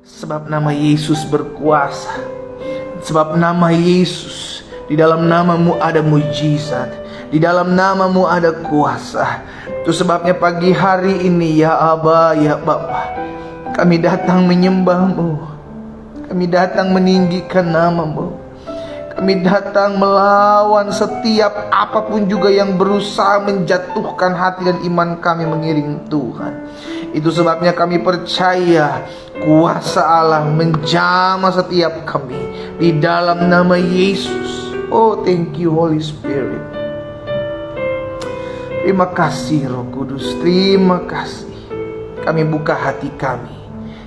Sebab nama Yesus berkuasa. Sebab nama Yesus, di dalam namamu ada mujizat, di dalam namamu ada kuasa. Itu sebabnya pagi hari ini ya Aba, ya Bapa, kami datang menyembahmu, kami datang meninggikan namamu, kami datang melawan setiap apapun juga yang berusaha menjatuhkan hati dan iman kami mengiring Tuhan. Itu sebabnya kami percaya kuasa Allah menjamah setiap kami di dalam nama Yesus. Oh, thank you Holy Spirit. Terima kasih Roh Kudus, terima kasih. Kami buka hati kami,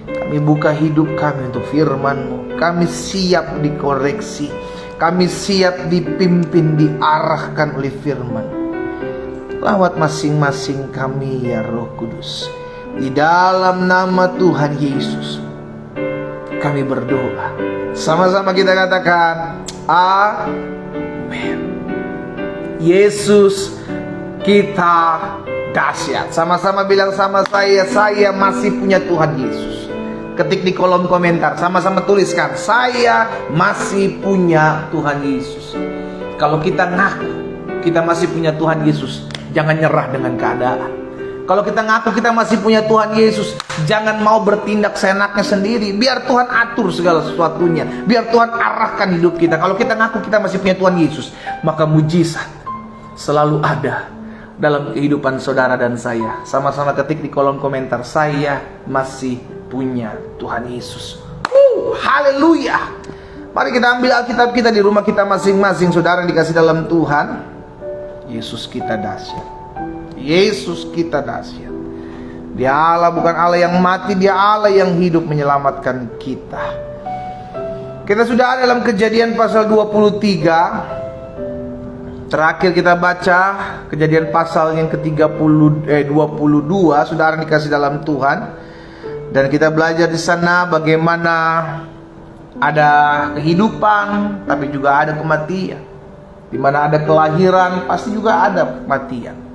kami buka hidup kami untuk firman-Mu. Kami siap dikoreksi, kami siap dipimpin, diarahkan oleh firman. Lawat masing-masing kami ya Roh Kudus. Di dalam nama Tuhan Yesus kami berdoa. Sama-sama kita katakan amin. Yesus kita dahsyat. Sama-sama bilang sama saya masih punya Tuhan Yesus. Ketik di kolom komentar, sama-sama tuliskan, saya masih punya Tuhan Yesus. Kalau kita ngaku kita masih punya Tuhan Yesus, jangan nyerah dengan keadaan. Kalau kita ngaku kita masih punya Tuhan Yesus, jangan mau bertindak seenaknya sendiri. Biar Tuhan atur segala sesuatunya, biar Tuhan arahkan hidup kita. Kalau kita ngaku kita masih punya Tuhan Yesus, maka mujizat selalu ada dalam kehidupan saudara dan saya. Sama-sama ketik di kolom komentar, saya masih punya Tuhan Yesus. Haleluya. Mari kita ambil Alkitab kita di rumah kita masing-masing. Saudara dikasih dalam Tuhan, Yesus kita dahsyat. Yesus kita dahsyat. Dia Allah bukan Allah yang mati, Dia Allah yang hidup menyelamatkan kita. Kita sudah ada dalam Kejadian pasal 23. Terakhir kita baca Kejadian pasal yang ke-22. Saudara dikasih dalam Tuhan. Dan kita belajar di sana bagaimana ada kehidupan, tapi juga ada kematian. Di mana ada kelahiran, pasti juga ada kematian.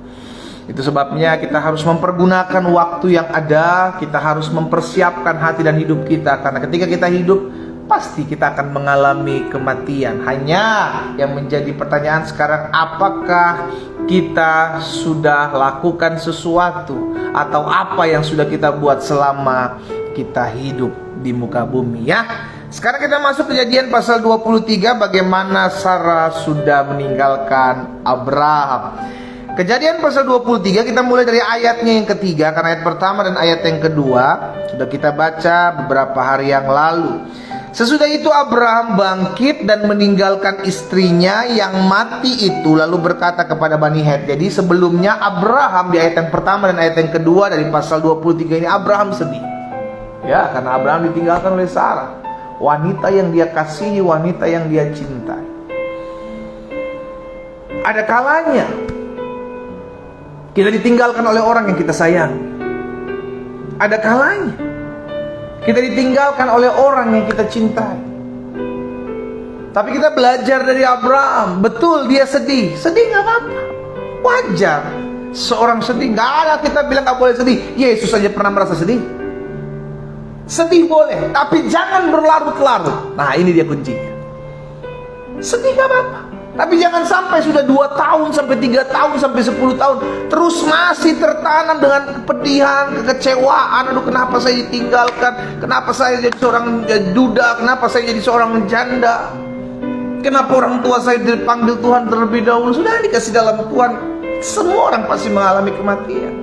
Itu sebabnya kita harus mempergunakan waktu yang ada. Kita harus mempersiapkan hati dan hidup kita. Karena ketika kita hidup, pasti kita akan mengalami kematian. Hanya yang menjadi pertanyaan sekarang, apakah kita sudah lakukan sesuatu, atau apa yang sudah kita buat selama kita hidup di muka bumi ya. Sekarang kita masuk Kejadian pasal 23, bagaimana Sarah sudah meninggalkan Abraham. Kejadian pasal 23 kita mulai dari ayatnya yang ketiga, karena ayat pertama dan ayat yang kedua sudah kita baca beberapa hari yang lalu. Sesudah itu Abraham bangkit dan meninggalkan istrinya yang mati itu, lalu berkata kepada Bani Het. Jadi sebelumnya Abraham di ayat yang pertama dan ayat yang kedua dari pasal 23 ini Abraham sedih. Ya, karena Abraham ditinggalkan oleh Sarah, wanita yang dia kasihi, wanita yang dia cintai. Ada kalanya kita ditinggalkan oleh orang yang kita sayang. Ada kalanya kita ditinggalkan oleh orang yang kita cintai. Tapi kita belajar dari Abraham. Betul dia sedih. Sedih gak apa-apa, wajar. Seorang sedih, gak ada kita bilang gak boleh sedih. Yesus saja pernah merasa sedih. Sedih boleh, tapi jangan berlarut-larut. Nah ini dia kuncinya. Sedih gak apa-apa, tapi jangan sampai sudah 2 tahun, sampai 3 tahun, sampai 10 tahun terus masih tertanam dengan kepedihan, kekecewaan. Aduh, kenapa saya ditinggalkan? Kenapa saya jadi seorang duda? Kenapa saya jadi seorang janda? Kenapa orang tua saya dipanggil Tuhan terlebih dahulu? Sudah dikasih dalam Tuhan, semua orang pasti mengalami kematian.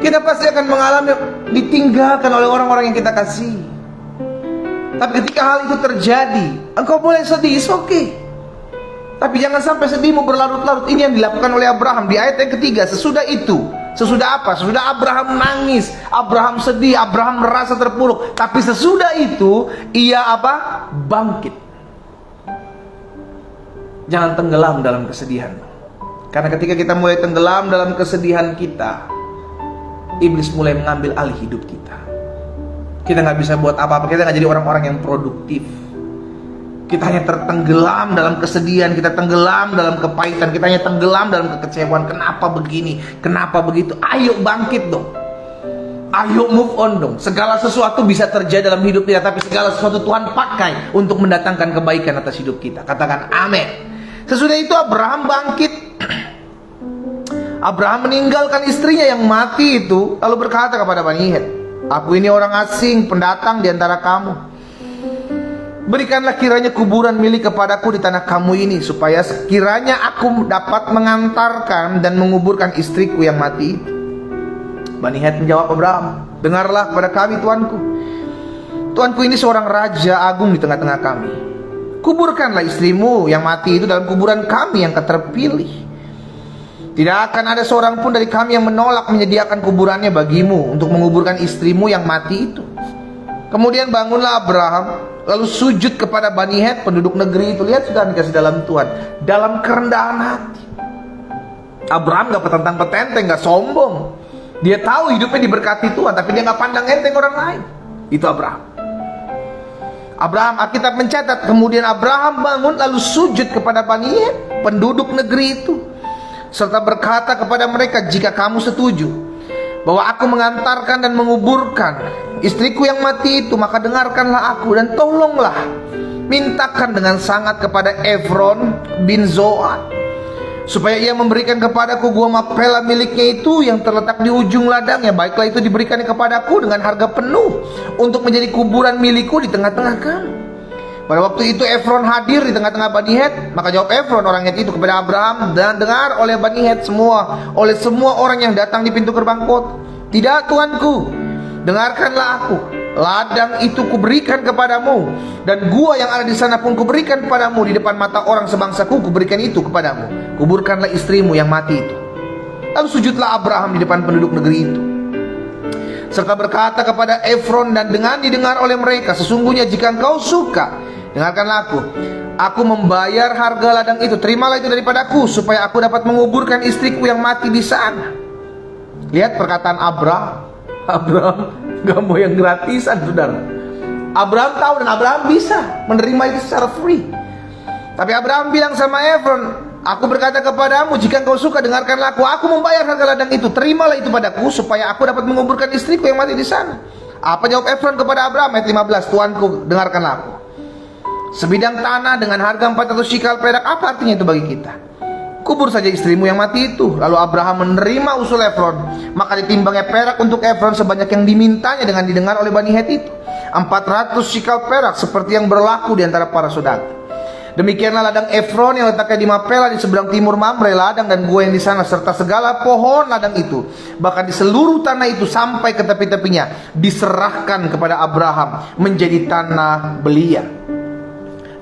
Kita pasti akan mengalami ditinggalkan oleh orang-orang yang kita kasih. Tapi ketika hal itu terjadi, engkau boleh sedih, it's okay. Tapi jangan sampai sedihmu berlarut-larut. Ini yang dilakukan oleh Abraham di ayat yang ketiga. Sesudah itu, sesudah apa? Sesudah Abraham nangis, Abraham sedih, Abraham merasa terpuruk. Tapi sesudah itu, ia apa? Bangkit. Jangan tenggelam dalam kesedihan. Karena ketika kita mulai tenggelam dalam kesedihan kita, iblis mulai mengambil alih hidup kita. Kita gak bisa buat apa-apa. Kita gak jadi orang-orang yang produktif. Kita hanya tertenggelam dalam kesedihan, kita tenggelam dalam kepahitan, kita hanya tenggelam dalam kekecewaan. Kenapa begini? Kenapa begitu? Ayo bangkit dong. Ayo move on dong. Segala sesuatu bisa terjadi dalam hidup kita, tapi segala sesuatu Tuhan pakai untuk mendatangkan kebaikan atas hidup kita. Katakan amin. Sesudah itu Abraham bangkit. Abraham meninggalkan istrinya yang mati itu, lalu berkata kepada Bani Het, aku ini orang asing, pendatang di antara kamu. Berikanlah kiranya kuburan milik kepadaku di tanah kamu ini, supaya sekiranya aku dapat mengantarkan dan menguburkan istriku yang mati itu. Bani Het menjawab Abraham, dengarlah kepada kami tuanku. Tuanku ini seorang raja agung di tengah-tengah kami. Kuburkanlah istrimu yang mati itu dalam kuburan kami yang terpilih. Tidak akan ada seorang pun dari kami yang menolak menyediakan kuburannya bagimu untuk menguburkan istrimu yang mati itu. Kemudian bangunlah Abraham, lalu sujud kepada Bani Het, penduduk negeri itu. Lihat, sudah dikasih dalam Tuhan, dalam kerendahan hati. Abraham gak petentang-petenteng, gak sombong. Dia tahu hidupnya diberkati Tuhan, tapi dia gak pandang enteng orang lain. Itu Abraham. Alkitab mencatat, kemudian Abraham bangun lalu sujud kepada Bani Het, penduduk negeri itu, serta berkata kepada mereka, jika kamu setuju bahwa aku mengantarkan dan menguburkan istriku yang mati itu, maka dengarkanlah aku dan tolonglah mintakan dengan sangat kepada Efron bin Zohar, supaya ia memberikan kepadaku gua Makpela miliknya itu yang terletak di ujung ladangnya. Baiklah, itu diberikannya kepadaku dengan harga penuh untuk menjadi kuburan milikku di tengah-tengah kamu. Pada waktu itu Efron hadir di tengah-tengah Bani Het. Maka jawab Efron orang Het itu kepada Abraham, dan dengar oleh Bani Het oleh semua orang yang datang di pintu gerbang kota. Tidak tuanku, dengarkanlah aku. Ladang itu kuberikan kepadamu, dan gua yang ada di sana pun kuberikan kepadamu. Di depan mata orang sebangsaku kuberikan itu kepadamu. Kuburkanlah istrimu yang mati itu. Lalu sujudlah Abraham di depan penduduk negeri itu, serta berkata kepada Efron dan dengan didengar oleh mereka, sesungguhnya jika engkau suka, dengarkanlah aku membayar harga ladang itu. Terimalah itu daripadaku, supaya aku dapat menguburkan istriku yang mati di sana. Lihat perkataan Abraham. Abraham gak mau yang gratisan, saudara. Abraham tahu dan Abraham bisa menerima itu secara free. Tapi Abraham bilang sama Efron, aku berkata kepadamu, jika engkau suka, dengarkanlah aku membayar harga ladang itu. Terimalah itu padaku, supaya aku dapat menguburkan istriku yang mati di sana. Apa jawab Efron kepada Abraham? Ayat 15, tuanku, dengarkanlah aku. Sebidang tanah dengan harga 400 shikal perak, apa artinya itu bagi kita? Kubur saja istrimu yang mati itu. Lalu Abraham menerima usul Efron. Maka ditimbangnya perak untuk Efron sebanyak yang dimintanya dengan didengar oleh Bani Het itu, 400 shikal perak, seperti yang berlaku di antara para saudara. Demikianlah ladang Efron yang letaknya di Makpela di seberang timur Mamre, ladang dan gua yang di sana, serta segala pohon ladang itu, bahkan di seluruh tanah itu sampai ke tepi-tepinya, diserahkan kepada Abraham menjadi tanah belian.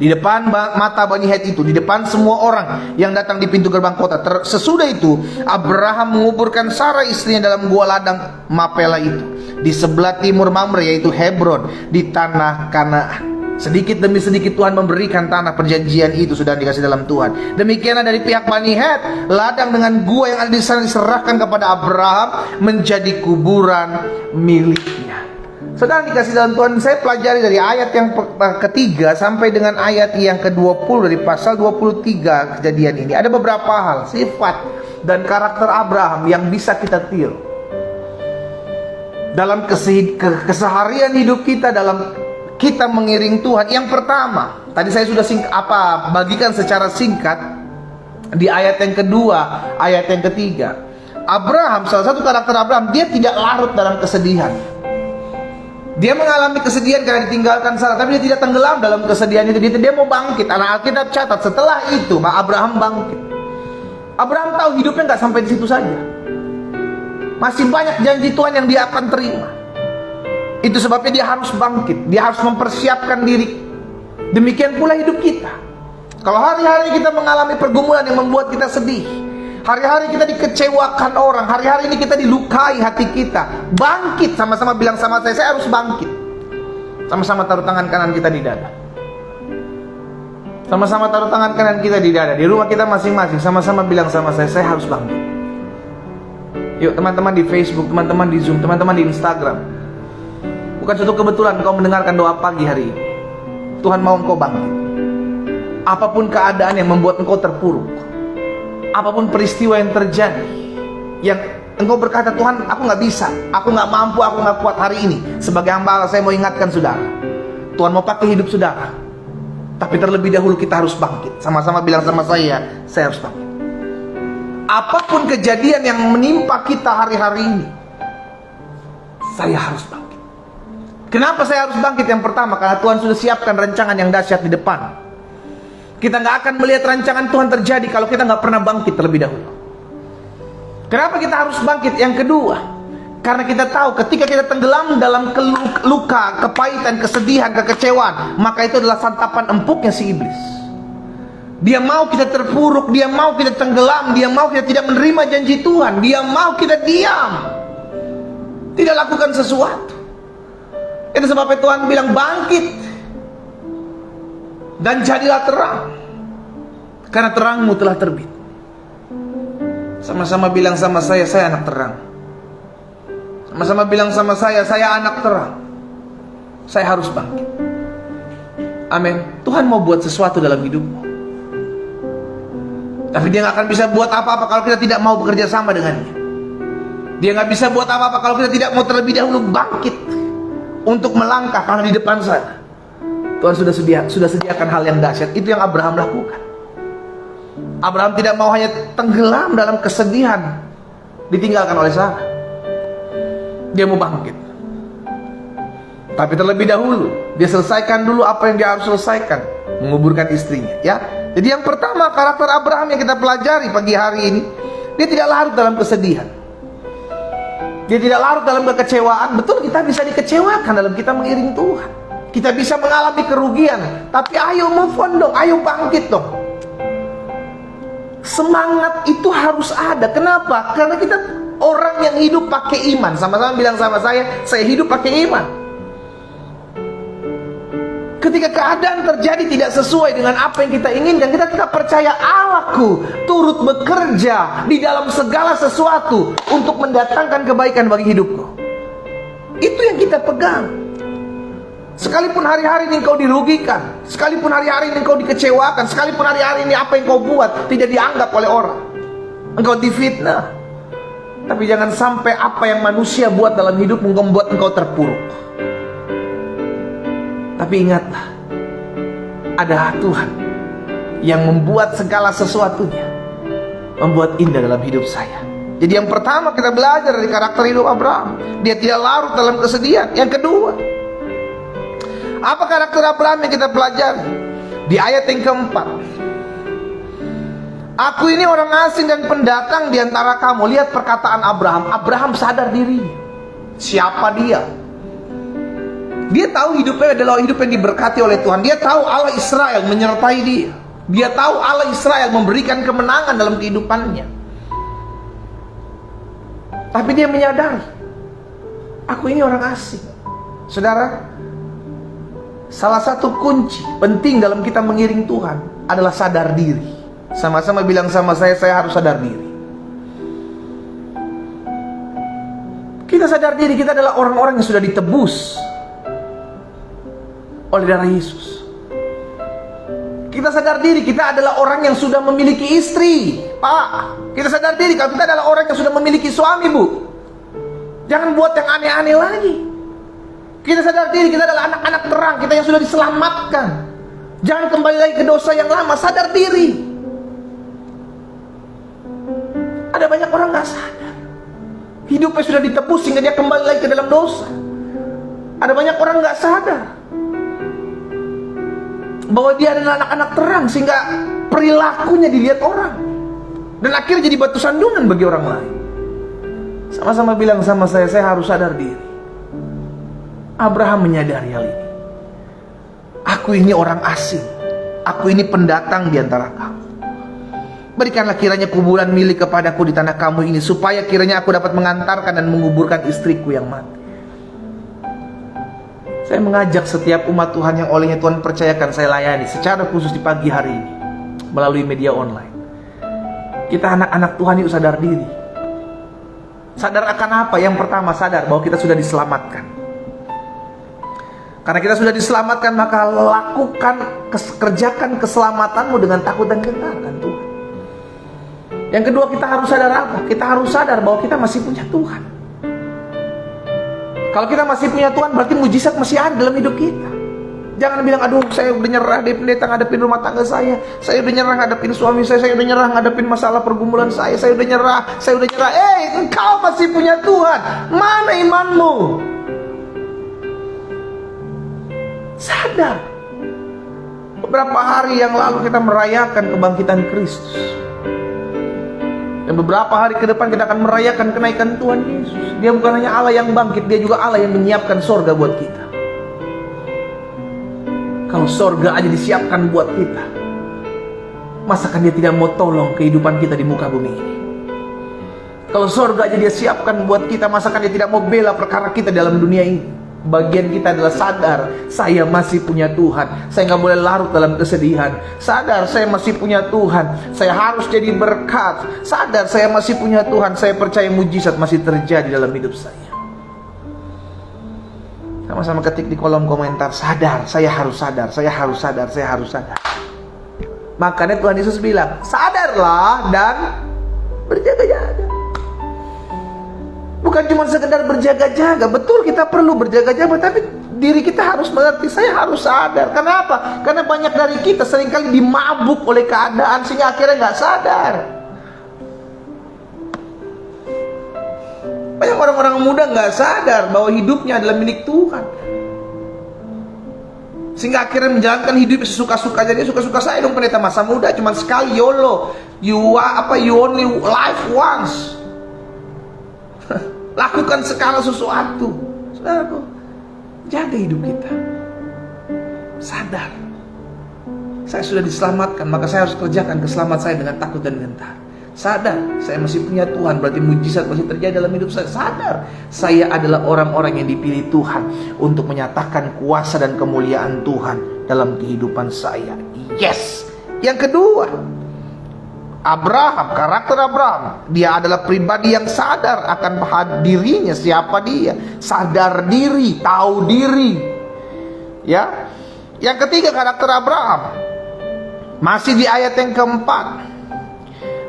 Di depan mata Bani Het itu, di depan semua orang yang datang di pintu gerbang kota. Sesudah itu Abraham menguburkan Sarah istrinya dalam gua ladang Makpela itu, di sebelah timur Mamre, yaitu Hebron, di tanah Kanaan. Sedikit demi sedikit Tuhan memberikan tanah perjanjian itu, sudah dikasih dalam Tuhan. Demikianlah dari pihak Bani Het, ladang dengan gua yang ada di sana diserahkan kepada Abraham menjadi kuburan miliknya. Saudara dikasih dalam Tuhan, saya pelajari dari ayat yang ketiga sampai dengan ayat yang ke-20 dari pasal 23 kejadian ini. Ada beberapa hal, sifat dan karakter Abraham yang bisa kita tiru dalam keseharian hidup kita, dalam kita mengiring Tuhan. Yang pertama, tadi saya sudah bagikan secara singkat di ayat yang kedua, ayat yang ketiga. Abraham, salah satu karakter Abraham, dia tidak larut dalam kesedihan. Dia mengalami kesedihan karena ditinggalkan Sarah, tapi dia tidak tenggelam dalam kesedihan itu. Dia mau bangkit. Anak Alkitab catat, setelah itu Abraham bangkit. Abraham tahu hidupnya nggak sampai di situ saja. Masih banyak janji Tuhan yang dia akan terima. Itu sebabnya dia harus bangkit. Dia harus mempersiapkan diri. Demikian pula hidup kita. Kalau hari-hari kita mengalami pergumulan yang membuat kita sedih, hari-hari kita dikecewakan orang, hari-hari ini kita dilukai hati kita, bangkit. Sama-sama bilang sama saya harus bangkit. Sama-sama taruh tangan kanan kita di dada. Sama-sama taruh tangan kanan kita di dada. Di rumah kita masing-masing, sama-sama bilang sama saya harus bangkit. Yuk teman-teman di Facebook, teman-teman di Zoom, teman-teman di Instagram. Bukan suatu kebetulan kau mendengarkan doa pagi hari ini. Tuhan mau engkau bangkit. Apapun keadaan yang membuat engkau terpuruk, apapun peristiwa yang terjadi, yang engkau berkata, Tuhan, aku nggak bisa, aku nggak mampu, aku nggak kuat hari ini. Sebagai hamba Allah, saya mau ingatkan saudara, Tuhan mau pakai hidup saudara. Tapi terlebih dahulu kita harus bangkit. Sama-sama bilang sama saya harus bangkit. Apapun kejadian yang menimpa kita hari-hari ini, saya harus bangkit. Kenapa saya harus bangkit? Yang pertama, karena Tuhan sudah siapkan rancangan yang dahsyat di depan. Kita nggak akan melihat rancangan Tuhan terjadi kalau kita nggak pernah bangkit terlebih dahulu. Kenapa kita harus bangkit? Yang kedua, karena kita tahu ketika kita tenggelam dalam luka, kepahitan, kesedihan, kekecewaan, maka itu adalah santapan empuknya si iblis. Dia mau kita terpuruk, dia mau kita tenggelam, dia mau kita tidak menerima janji Tuhan, dia mau kita diam, tidak lakukan sesuatu. Itu sebabnya Tuhan bilang bangkit dan jadilah terang, karena terangmu telah terbit. Sama-sama bilang sama saya anak terang. Sama-sama bilang sama saya anak terang. Saya harus bangkit. Amin. Tuhan mau buat sesuatu dalam hidupmu, tapi dia gak akan bisa buat apa-apa kalau kita tidak mau bekerja sama dengannya. Dia gak bisa buat apa-apa kalau kita tidak mau terlebih dahulu bangkit untuk melangkah, karena di depan sana Tuhan sudah sediakan hal yang dahsyat. Itu yang Abraham lakukan. Abraham tidak mau hanya tenggelam dalam kesedihan ditinggalkan oleh Sarah. Dia mau bangkit. Tapi terlebih dahulu dia selesaikan dulu apa yang dia harus selesaikan, menguburkan istrinya, ya. Jadi yang pertama, karakter Abraham yang kita pelajari pagi hari ini, dia tidak larut dalam kesedihan. Dia tidak larut dalam kekecewaan. Betul, kita bisa dikecewakan dalam kita mengiring Tuhan. Kita bisa mengalami kerugian, tapi ayo move on dong, ayo bangkit dong. Semangat itu harus ada. Kenapa? Karena kita orang yang hidup pakai iman. Sama-sama bilang sama saya hidup pakai iman. Ketika keadaan terjadi tidak sesuai dengan apa yang kita inginkan, kita tetap percaya Allahku turut bekerja di dalam segala sesuatu untuk mendatangkan kebaikan bagi hidupku. Itu yang kita pegang. Sekalipun hari-hari ini engkau dirugikan, sekalipun hari-hari ini engkau dikecewakan, sekalipun hari-hari ini apa yang kau buat tidak dianggap oleh orang, engkau difitnah, tapi jangan sampai apa yang manusia buat dalam hidupmu membuat engkau terpuruk. Tapi ingatlah, ada Tuhan yang membuat segala sesuatunya membuat indah dalam hidup saya. Jadi yang pertama kita belajar dari karakter hidup Abraham, dia tidak larut dalam kesedihan. Yang kedua, apa karakter Abraham yang kita pelajari? Di ayat yang keempat, aku ini orang asing dan pendatang di antara kamu. Lihat perkataan Abraham. Abraham sadar dirinya. Siapa dia? Dia tahu hidupnya adalah hidup yang diberkati oleh Tuhan. Dia tahu Allah Israel menyertai dia. Dia tahu Allah Israel memberikan kemenangan dalam kehidupannya. Tapi dia menyadari, aku ini orang asing. Saudara, salah satu kunci penting dalam kita mengiring Tuhan adalah sadar diri. Sama-sama bilang sama saya harus sadar diri. Kita sadar diri, kita adalah orang-orang yang sudah ditebus oleh darah Yesus. Kita sadar diri, kita adalah orang yang sudah memiliki istri, Pak. Kita sadar diri kalau kita adalah orang yang sudah memiliki suami, Bu. Jangan buat yang aneh-aneh lagi. Kita sadar diri, kita adalah anak-anak terang, kita yang sudah diselamatkan. Jangan kembali lagi ke dosa yang lama. Sadar diri. Ada banyak orang gak sadar, hidupnya sudah ditebus sehingga dia kembali lagi ke dalam dosa. Ada banyak orang gak sadar bahwa dia adalah anak-anak terang, sehingga perilakunya dilihat orang dan akhirnya jadi batu sandungan bagi orang lain. Sama-sama bilang sama saya harus sadar diri. Abraham menyadari hal ini. Aku ini orang asing, aku ini pendatang di antara kamu. Berikanlah kiranya kuburan milik kepadaku di tanah kamu ini, supaya kiranya aku dapat mengantarkan dan menguburkan istriku yang mati. Saya mengajak setiap umat Tuhan yang olehnya Tuhan percayakan saya layani secara khusus di pagi hari ini melalui media online. Kita anak-anak Tuhan yuk sadar diri. Sadar akan apa? Yang pertama, sadar bahwa kita sudah diselamatkan. Karena kita sudah diselamatkan, maka kerjakan keselamatanmu dengan takut dan gentar, kan Tuhan. Yang kedua, kita harus sadar apa? Kita harus sadar bahwa kita masih punya Tuhan. Kalau kita masih punya Tuhan, berarti mujizat masih ada dalam hidup kita. Jangan bilang, aduh saya udah nyerah deh pendeta ngadepin rumah tangga saya udah nyerah ngadepin suami saya udah nyerah ngadepin masalah pergumulan saya udah nyerah. Engkau masih punya Tuhan. Mana imanmu? Sadar. Beberapa hari yang lalu kita merayakan kebangkitan Kristus. Dan beberapa hari ke depan kita akan merayakan kenaikan Tuhan Yesus. Dia bukan hanya Allah yang bangkit, Dia juga Allah yang menyiapkan sorga buat kita. Kalau sorga aja disiapkan buat kita, masakan Dia tidak mau tolong kehidupan kita di muka bumi ini? Kalau sorga aja Dia siapkan buat kita, masakan Dia tidak mau bela perkara kita dalam dunia ini? Bagian kita adalah sadar, saya masih punya Tuhan. Saya nggak boleh larut dalam kesedihan. Sadar, saya masih punya Tuhan. Saya harus jadi berkat. Sadar, saya masih punya Tuhan. Saya percaya mujizat masih terjadi dalam hidup saya. Sama-sama ketik di kolom komentar, sadar, saya harus sadar, saya harus sadar, saya harus sadar. Makanya Tuhan Yesus bilang, sadarlah dan berjaga-jaga. Bukan cuma sekedar berjaga-jaga. Betul kita perlu berjaga-jaga, tapi diri kita harus mengerti, saya harus sadar. Kenapa? Karena banyak dari kita seringkali dimabuk oleh keadaan sehingga akhirnya nggak sadar. Banyak orang-orang muda nggak sadar bahwa hidupnya adalah milik Tuhan, sehingga akhirnya menjalankan hidup sesuka-suka. Jadi suka-suka saya dong pendeta, masa muda cuma sekali, YOLO, you only live once. Lakukan segala sesuatu. Saudaraku, jaga hidup kita. Sadar, saya sudah diselamatkan, maka saya harus kerjakan keselamatan saya dengan takut dan gentar. Sadar, saya masih punya Tuhan, berarti mujizat masih terjadi dalam hidup saya. Sadar, saya adalah orang-orang yang dipilih Tuhan untuk menyatakan kuasa dan kemuliaan Tuhan dalam kehidupan saya. Yes. Yang kedua, Abraham, karakter Abraham, dia adalah pribadi yang sadar akan dirinya, siapa dia. Sadar diri, tahu diri. Ya. Yang ketiga, karakter Abraham, masih di ayat yang keempat.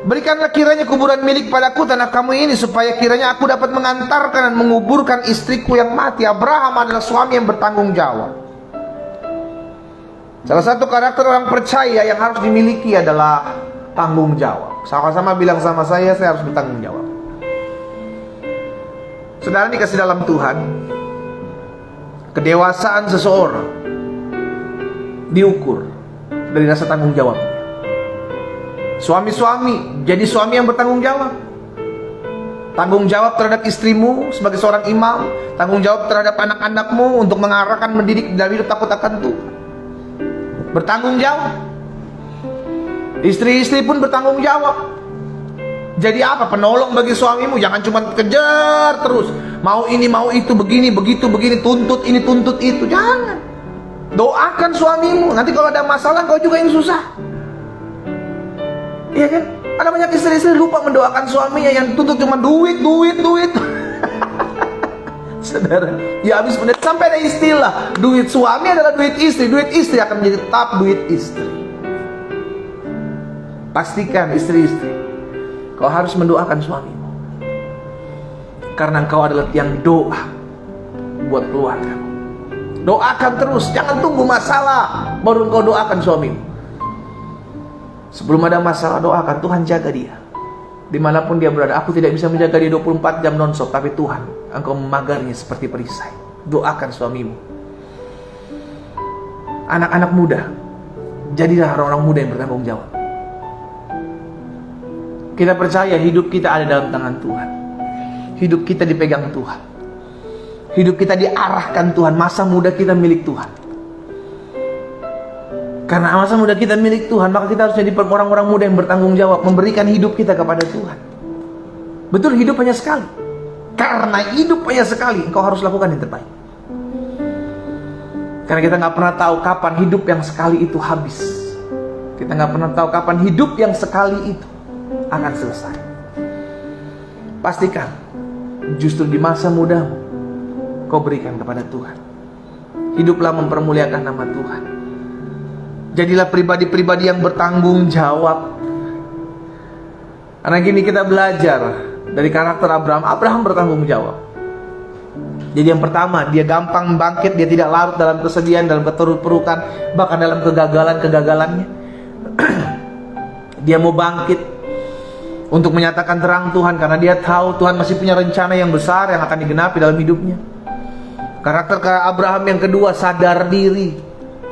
Berikanlah kiranya kuburan milik padaku tanah kamu ini, supaya kiranya aku dapat mengantarkan dan menguburkan istriku yang mati. Abraham adalah suami yang bertanggung jawab. Salah satu karakter orang percaya yang harus dimiliki adalah tanggung jawab. Sama-sama bilang sama saya harus bertanggung jawab. Saudara dikasih dalam Tuhan, kedewasaan seseorang diukur dari rasa tanggung jawab. Suami-suami, jadi suami yang bertanggung jawab. Tanggung jawab terhadap istrimu sebagai seorang imam. Tanggung jawab terhadap anak-anakmu untuk mengarahkan, mendidik dalam hidup takut akan Tuhan. Bertanggung jawab. Istri-istri pun bertanggung jawab. Jadi apa? Penolong bagi suamimu. Jangan cuma kejar terus. Mau ini, mau itu, begini, begitu, begini. Tuntut ini, tuntut itu. Jangan. Doakan suamimu. Nanti kalau ada masalah, kau juga yang susah. Iya kan? Ada banyak istri-istri lupa mendoakan suaminya yang tuntut cuma duit. Saudara, ya habis benar. Sampai ada istilah, duit suami adalah duit istri akan menjadi tetap duit istri. Pastikan istri-istri, kau harus mendoakan suamimu, karena engkau adalah tiang doa buat keluarga. Doakan terus, jangan tunggu masalah baru engkau doakan suamimu. Sebelum ada masalah, doakan. Tuhan jaga dia dimanapun dia berada. Aku tidak bisa menjaga dia 24 jam non-stop, tapi Tuhan, Engkau memagarnya seperti perisai. Doakan suamimu. Anak-anak muda, jadilah orang-orang muda yang bertanggung jawab. Kita percaya hidup kita ada dalam tangan Tuhan. Hidup kita dipegang Tuhan. Hidup kita diarahkan Tuhan. Masa muda kita milik Tuhan. Karena masa muda kita milik Tuhan, maka kita harus jadi orang-orang muda yang bertanggung jawab, memberikan hidup kita kepada Tuhan. Betul, hidup hanya sekali. Karena hidup hanya sekali, engkau harus lakukan yang terbaik. Karena kita nggak pernah tahu kapan hidup yang sekali itu habis. Kita nggak pernah tahu kapan hidup yang sekali itu akan selesai. Pastikan, justru di masa mudamu, kau berikan kepada Tuhan. Hiduplah mempermuliakan nama Tuhan. Jadilah pribadi-pribadi yang bertanggung jawab. Karena gini, kita belajar dari karakter Abraham. Abraham bertanggung jawab. Jadi yang pertama, dia gampang bangkit, dia tidak larut dalam kesedihan, dalam keterpuruk-purukan, bahkan dalam kegagalan-kegagalannya. Dia mau bangkit untuk menyatakan terang Tuhan, karena dia tahu Tuhan masih punya rencana yang besar yang akan digenapi dalam hidupnya. Karakter Abraham yang kedua, sadar diri.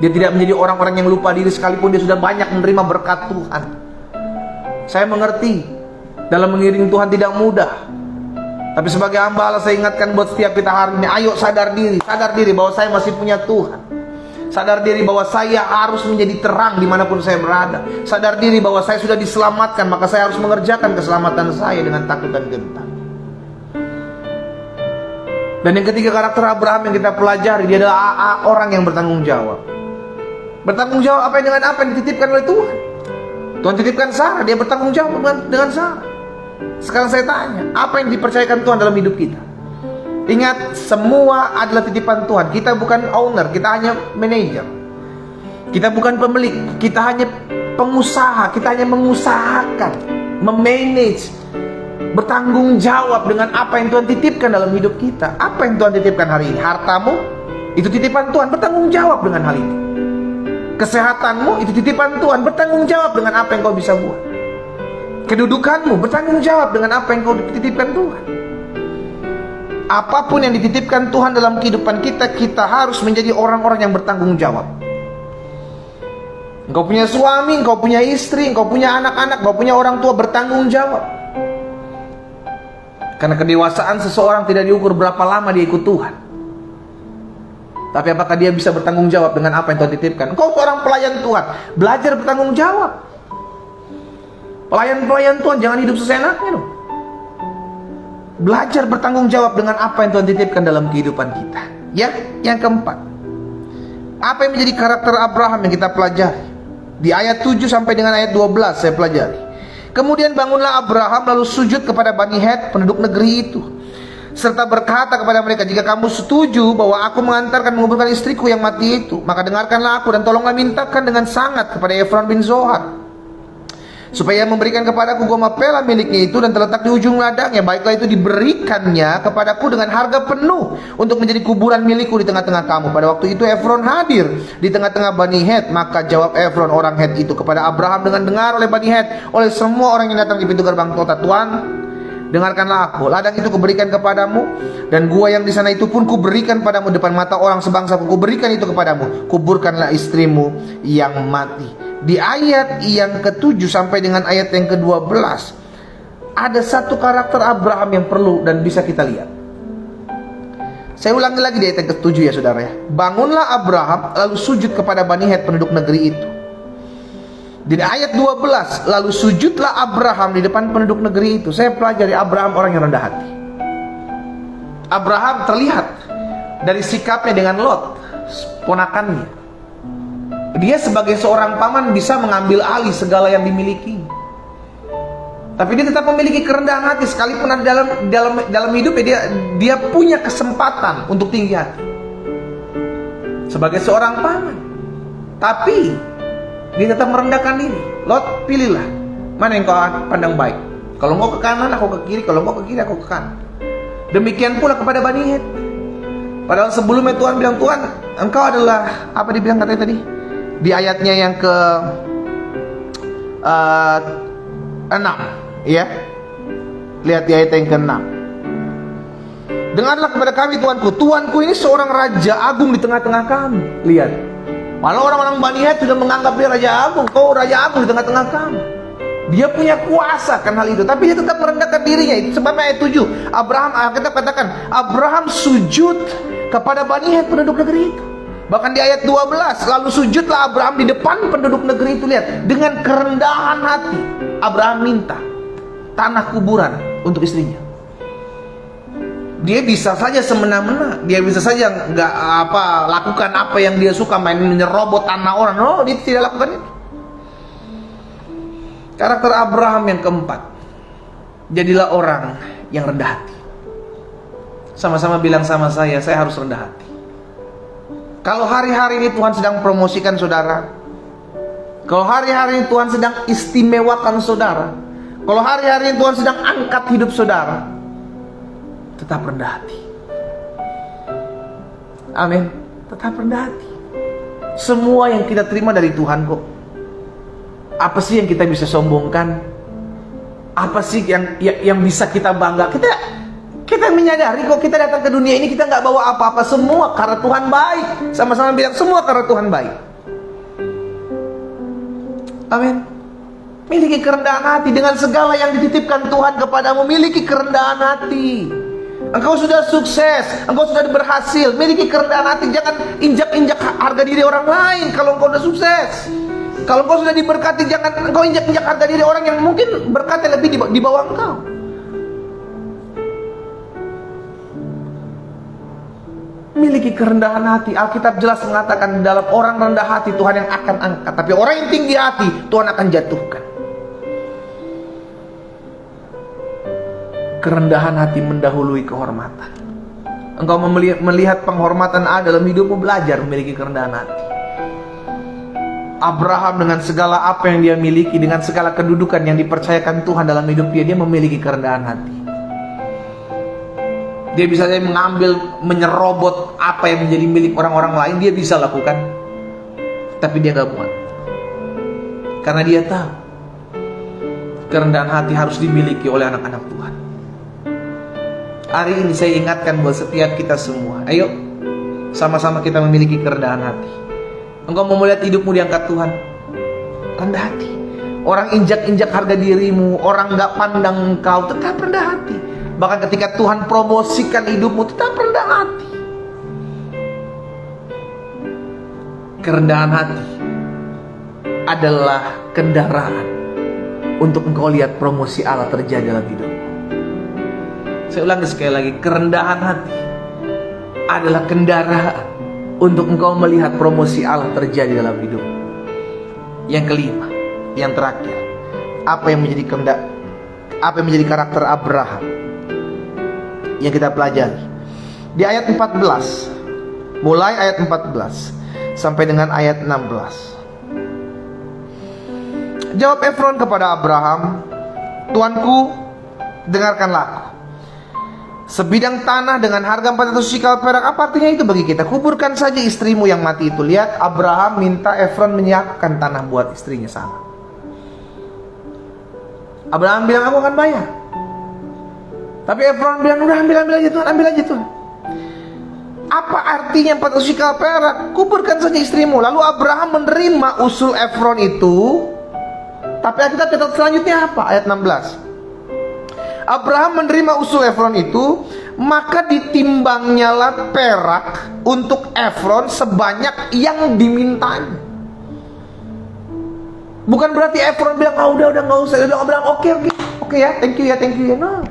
Dia tidak menjadi orang-orang yang lupa diri sekalipun dia sudah banyak menerima berkat Tuhan. Saya mengerti, dalam mengiring Tuhan tidak mudah. Tapi sebagai hamba Allah, saya ingatkan buat setiap kita hari ini, ayo sadar diri bahwa saya masih punya Tuhan. Sadar diri bahwa saya harus menjadi terang dimanapun saya berada. Sadar diri bahwa saya sudah diselamatkan, maka saya harus mengerjakan keselamatan saya dengan takut dan gentar. Dan yang ketiga, karakter Abraham yang kita pelajari, dia adalah orang yang bertanggung jawab. Bertanggung jawab dengan apa yang dititipkan oleh Tuhan. Tuhan titipkan Sarah, dia bertanggung jawab dengan Sarah. Sekarang saya tanya, apa yang dipercayakan Tuhan dalam hidup kita? Ingat, semua adalah titipan Tuhan. Kita bukan owner, kita hanya manajer. Kita bukan pemilik, kita hanya pengusaha. Kita hanya mengusahakan, memanage, bertanggung jawab dengan apa yang Tuhan titipkan dalam hidup kita. Apa yang Tuhan titipkan hari ini? Hartamu, itu titipan Tuhan, bertanggung jawab dengan hal itu. Kesehatanmu, itu titipan Tuhan, bertanggung jawab dengan apa yang kau bisa buat. Kedudukanmu, bertanggung jawab dengan apa yang kau titipkan Tuhan. Apapun yang dititipkan Tuhan dalam kehidupan kita, kita harus menjadi orang-orang yang bertanggung jawab. Engkau punya suami, engkau punya istri, engkau punya anak-anak, engkau punya orang tua, bertanggung jawab. Karena kedewasaan seseorang tidak diukur berapa lama dia ikut Tuhan, tapi apakah dia bisa bertanggung jawab dengan apa yang Tuhan titipkan. Engkau seorang pelayan Tuhan, belajar bertanggung jawab. Pelayan-pelayan Tuhan jangan hidup seenaknya dong. Belajar bertanggung jawab dengan apa yang Tuhan titipkan dalam kehidupan kita. Ya, yang keempat, apa yang menjadi karakter Abraham yang kita pelajari? Di ayat 7 sampai dengan ayat 12 saya pelajari. Kemudian bangunlah Abraham lalu sujud kepada Bani Het, penduduk negeri itu, serta berkata kepada mereka, jika kamu setuju bahwa aku menguburkan istriku yang mati itu, maka dengarkanlah aku dan tolonglah mintakan dengan sangat kepada Efron bin Zohar, supaya memberikan kepadaku gua Mapela miliknya itu dan terletak di ujung ladangnya. Baiklah itu diberikannya kepadaku dengan harga penuh untuk menjadi kuburan milikku di tengah-tengah kamu. Pada waktu itu Efron hadir di tengah-tengah Bani Het. Maka jawab Efron orang Het itu kepada Abraham dengan dengar oleh Bani Het, oleh semua orang yang datang di pintu gerbang kota, Tuan, dengarkanlah aku. Ladang itu kuberikan kepadamu, dan gua yang di sana itu pun kuberikan padamu depan mata orang sebangsa. Kuberikan itu kepadamu. Kuburkanlah istrimu yang mati. Di ayat yang ke-7 sampai dengan ayat yang ke-12 ada satu karakter Abraham yang perlu dan bisa kita lihat. Saya ulangi lagi di ayat yang ke-7 ya saudara ya. Bangunlah Abraham lalu sujud kepada Bani Het, penduduk negeri itu. Di ayat 12, lalu sujudlah Abraham di depan penduduk negeri itu. Saya pelajari Abraham orang yang rendah hati. Abraham terlihat dari sikapnya dengan Lot, ponakannya. Dia sebagai seorang paman bisa mengambil alih segala yang dimiliki. Tapi dia tetap memiliki kerendahan hati, sekalipun dalam hidupnya dia punya kesempatan untuk tinggi hati sebagai seorang paman. Tapi dia tetap merendahkan diri. Lot, pilihlah mana yang kau pandang baik. Kalau engkau ke kanan, aku ke kiri. Kalau engkau ke kiri, aku ke kanan. Demikian pula kepada Bani Het. Padahal sebelumnya Tuhan bilang, Tuhan, engkau adalah, apa dibilang katanya tadi? Di ayatnya yang ke 6, ya. Lihat di ayat yang ke-6. Dengarlah kepada kami Tuanku. Tuanku ini seorang raja agung di tengah-tengah kami. Lihat. Malah orang-orang Bani Het sudah menganggap dia raja agung. Kau raja agung di tengah-tengah kami. Dia punya kuasa kan hal itu, tapi dia tetap merendahkan dirinya. Itu sebabnya ayat 7 Abraham, kita katakan Abraham sujud kepada Bani Het, penduduk negeri itu. Bahkan di ayat 12, lalu sujudlah Abraham di depan penduduk negeri itu. Lihat, dengan kerendahan hati Abraham minta tanah kuburan untuk istrinya. Dia bisa saja semena-mena, dia bisa saja lakukan apa yang dia suka, main menyerobot tanah orang. No, dia tidak lakukan itu. Karakter Abraham yang keempat, jadilah orang yang rendah hati. Sama-sama bilang sama saya harus rendah hati. Kalau hari-hari ini Tuhan sedang promosikan saudara, kalau hari-hari ini Tuhan sedang istimewakan saudara, Kalau hari-hari Tuhan sedang angkat hidup saudara, tetap rendah hati. Amin. Tetap rendah hati. Semua yang kita terima dari Tuhan kok. Apa sih yang kita bisa sombongkan? Apa sih yang bisa kita bangga? Kita menyadari kok kita datang ke dunia ini kita nggak bawa apa-apa, semua karena Tuhan baik. Sama-sama bilang semua karena Tuhan baik. Amin. Miliki kerendahan hati dengan segala yang dititipkan Tuhan kepadamu. Miliki kerendahan hati. Engkau sudah sukses, engkau sudah berhasil. Miliki kerendahan hati. Jangan injak-injak harga diri orang lain kalau engkau sudah sukses. Kalau engkau sudah diberkati, jangan engkau injak-injak harga diri orang yang mungkin berkatnya lebih di bawah engkau. Miliki kerendahan hati. Alkitab jelas mengatakan dalam orang rendah hati Tuhan yang akan angkat, tapi orang yang tinggi hati Tuhan akan jatuhkan. Kerendahan hati mendahului kehormatan. Engkau melihat penghormatan Allah dalam hidupmu, belajar memiliki kerendahan hati. Abraham dengan segala apa yang dia miliki, dengan segala kedudukan yang dipercayakan Tuhan dalam hidup dia memiliki kerendahan hati. Dia bisa saja mengambil, menyerobot apa yang menjadi milik orang-orang lain, dia bisa lakukan. Tapi dia gak muat. Karena dia tahu kerendahan hati harus dimiliki oleh anak-anak Tuhan. Hari ini saya ingatkan buat setiap kita semua, ayo sama-sama kita memiliki kerendahan hati. Engkau mau melihat hidupmu diangkat Tuhan, rendah hati. Orang injak-injak harga dirimu, orang gak pandang engkau, tetap rendah hati. Bahkan ketika Tuhan promosikan hidupmu, tetap rendah hati. Kerendahan hati adalah kendaraan untuk engkau lihat promosi Allah terjadi dalam hidupmu. Saya ulangi sekali lagi, kerendahan hati adalah kendaraan untuk engkau melihat promosi Allah terjadi dalam hidupmu. Yang kelima, yang terakhir, apa yang menjadi karakter Abraham yang kita pelajari di ayat 14, mulai ayat 14 sampai dengan ayat 16. Jawab Efron kepada Abraham, "Tuanku, dengarkanlah aku. Sebidang tanah dengan harga 400 shikal perak, apa artinya itu bagi kita? Kuburkan saja istrimu yang mati itu." Lihat, Abraham minta Efron menyiapkan tanah buat istrinya sana. Abraham bilang, "Aku akan bayar." Tapi Efron bilang, "Udah ambil aja Tuhan, ambil aja Tuhan." Apa artinya 400 shikal perak? Kuburkan saja istrimu. Lalu Abraham menerima usul Efron itu. Tapi kita catat selanjutnya apa? Ayat 16. Abraham menerima usul Efron itu, maka ditimbangnyalah perak untuk Efron sebanyak yang dimintanya. Bukan berarti Efron bilang, udah nggak usah. Dia bilang, oke ya, thank you ya. No.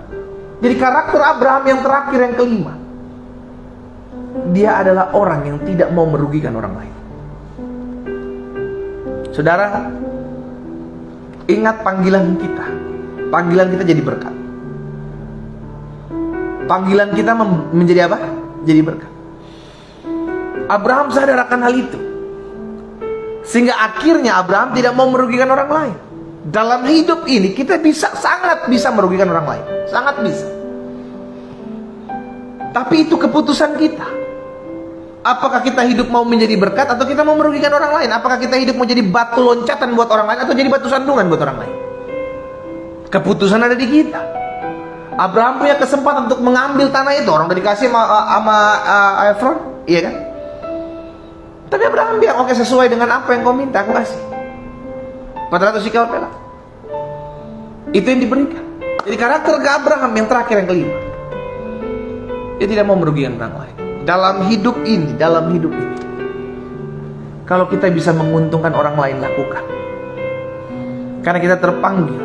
Jadi karakter Abraham yang terakhir, yang kelima, dia adalah orang yang tidak mau merugikan orang lain. Saudara, ingat panggilan kita. Panggilan kita jadi berkat. Panggilan kita menjadi apa? Jadi berkat. Abraham sadar akan hal itu, sehingga akhirnya Abraham tidak mau merugikan orang lain. Dalam hidup ini kita sangat bisa merugikan orang lain. Sangat bisa. Tapi itu keputusan kita. Apakah kita hidup mau menjadi berkat atau kita mau merugikan orang lain? Apakah kita hidup mau jadi batu loncatan buat orang lain atau jadi batu sandungan buat orang lain? Keputusan ada di kita. Abraham punya kesempatan untuk mengambil tanah itu. Orang udah dikasih sama Efron, iya kan? Tapi Abraham bilang, oke, sesuai dengan apa yang kau minta, aku kasih 400 shikal perak. Itu yang diberikan. Jadi karakter ke Abraham yang terakhir, yang kelima, dia tidak mau merugikan orang lain. Dalam hidup ini, kalau kita bisa menguntungkan orang lain, lakukan. Karena kita terpanggil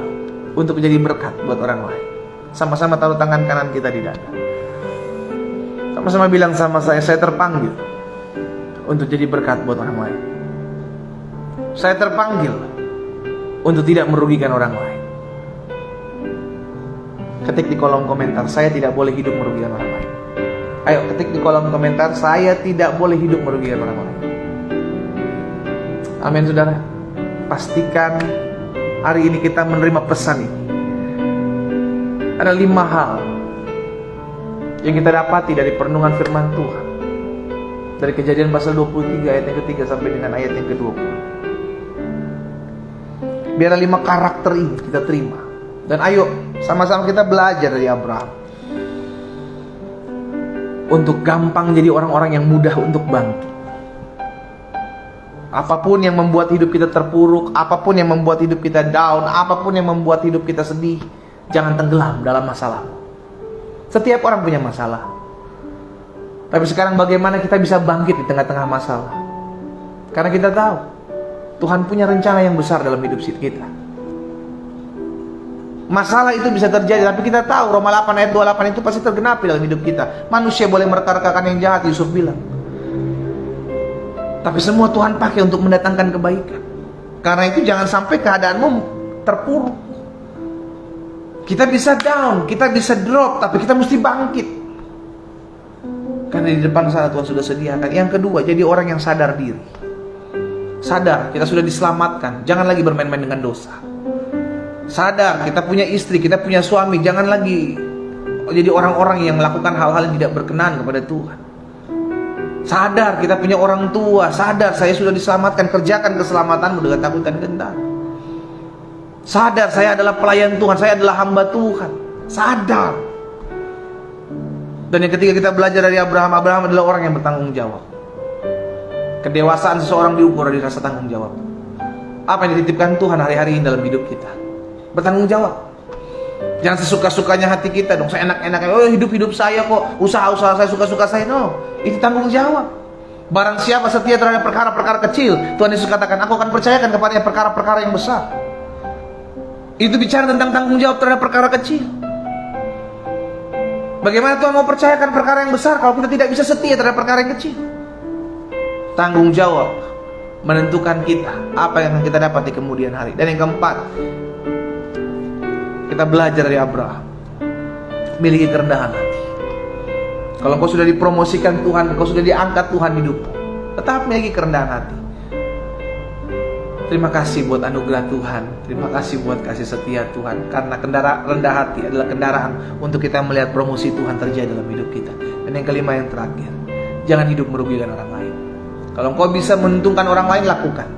untuk menjadi berkat buat orang lain. Sama-sama taruh tangan kanan kita di dada. Sama-sama bilang sama saya terpanggil untuk jadi berkat buat orang lain. Saya terpanggil untuk tidak merugikan orang lain. Ketik di kolom komentar, saya tidak boleh hidup merugikan orang lain. Ayo ketik di kolom komentar, saya tidak boleh hidup merugikan orang lain. Amin, saudara. Pastikan hari ini kita menerima pesan ini. Ada 5 hal yang kita dapati dari perenungan firman Tuhan. Dari Kejadian pasal 23 ayat yang ketiga sampai dengan ayat yang ke-20. Biar 5 karakter ini kita terima. Dan ayo sama-sama kita belajar dari Abraham. Untuk gampang jadi orang-orang yang mudah untuk bangkit. Apapun yang membuat hidup kita terpuruk, apapun yang membuat hidup kita down, apapun yang membuat hidup kita sedih, jangan tenggelam dalam masalah. Setiap orang punya masalah. Tapi sekarang bagaimana kita bisa bangkit di tengah-tengah masalah? Karena kita tahu Tuhan punya rencana yang besar dalam hidup kita. Masalah itu bisa terjadi, tapi kita tahu Roma 8 ayat 28 itu pasti tergenapi dalam hidup kita. Manusia boleh mereka-rekakan yang jahat, Yusuf bilang. Tapi semua Tuhan pakai untuk mendatangkan kebaikan. Karena itu jangan sampai keadaanmu terpuruk. Kita bisa down, kita bisa drop, tapi kita mesti bangkit. Karena di depan sana Tuhan sudah sediakan. Yang kedua, jadi orang yang sadar diri. Sadar, kita sudah diselamatkan. Jangan lagi bermain-main dengan dosa. Sadar, kita punya istri, kita punya suami. Jangan lagi jadi orang-orang yang melakukan hal-hal yang tidak berkenan kepada Tuhan. Sadar, kita punya orang tua. Sadar, saya sudah diselamatkan. Kerjakan keselamatanmu dengan takut dan gentar. Sadar, saya adalah pelayan Tuhan. Saya adalah hamba Tuhan. Sadar. Dan yang ketiga, kita belajar dari Abraham. Abraham adalah orang yang bertanggung jawab. Kedewasaan seseorang diukur dari rasa tanggung jawab. Apa yang dititipkan Tuhan hari-hari ini dalam hidup kita? Bertanggung jawab. Jangan sesuka-sukanya hati kita dong. Saya enak-enaknya, oh hidup-hidup saya kok, usaha-usaha saya, suka-suka saya. No, itu tanggung jawab. Barang siapa setia terhadap perkara-perkara kecil, Tuhan Yesus katakan, aku akan percayakan kepadanya perkara-perkara yang besar. Itu bicara tentang tanggung jawab terhadap perkara kecil. Bagaimana Tuhan mau percayakan perkara yang besar kalau kita tidak bisa setia terhadap perkara yang kecil? Tanggung jawab menentukan kita apa yang kita dapat di kemudian hari. Dan yang keempat, kita belajar dari Abraham, miliki kerendahan hati. Kalau kau sudah dipromosikan Tuhan, kau sudah diangkat Tuhan hidupmu, tetap miliki kerendahan hati. Terima kasih buat anugerah Tuhan. Terima kasih buat kasih setia Tuhan. Karena rendah hati adalah kendaraan untuk kita melihat promosi Tuhan terjadi dalam hidup kita. Dan yang kelima, yang terakhir, jangan hidup merugikan orang lain. Kalau kau bisa menguntungkan orang lain, lakukan.